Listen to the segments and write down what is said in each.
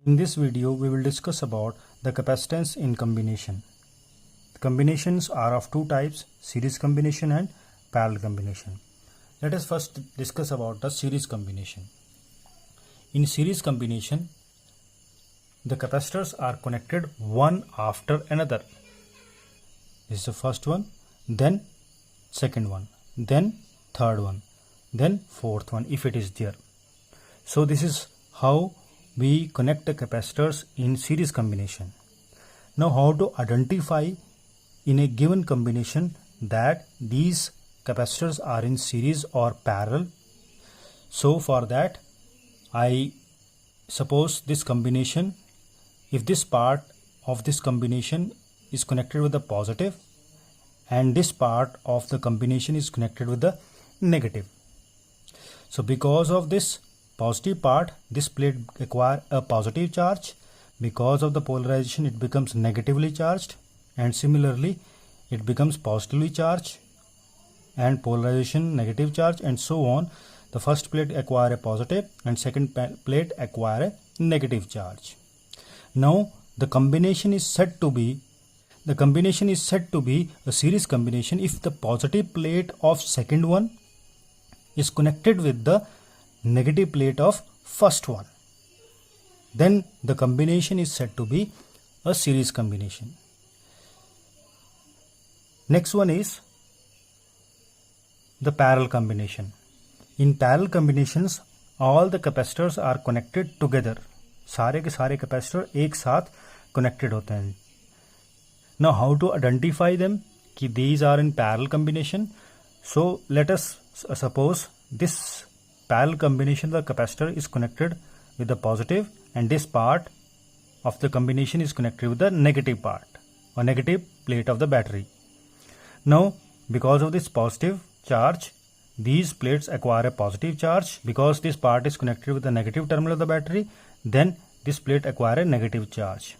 In this video, we will discuss about the capacitance in combination. The combinations are of two types, series combination and parallel combination. Let us first discuss about the series combination. In series combination, the capacitors are connected one after another. This is the first one, then second one, then third one, then fourth one if it is there. So this is how we connect the capacitors in series combination. Now how to identify in a given combination that these capacitors are in series or parallel. So for that, I suppose this combination, if this part of this combination is connected with the positive and this part of the combination is connected with the negative. So because of this positive part, this plate acquire a positive charge. Because of the polarization, it becomes negatively charged, and similarly it becomes positively charged and polarization negative charge, and so on. The first plate acquire a positive and second plate acquire a negative charge. Now the combination is said to be a series combination if the positive plate of second one is connected with the negative plate of first one. Then the combination is said to be a series combination. Next one is the parallel combination. In parallel combinations, all the capacitors are connected together. सारे के सारे capacitor एक साथ connected होते हैं. Now how to identify them कि these are in parallel combination? So let us suppose this parallel combination, the capacitor is connected with the positive and this part of the combination is connected with the negative part or negative plate of the battery. Now because of this positive charge, these plates acquire a positive charge. Because this part is connected with the negative terminal of the battery, then this plate acquire a negative charge.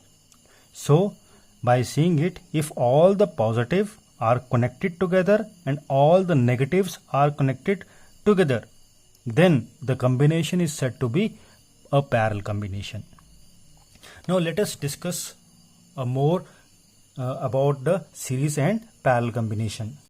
So by seeing it, if all the positive are connected together and all the negatives are connected together, then the combination is said to be a parallel combination. Now let us discuss more about the series and parallel combination.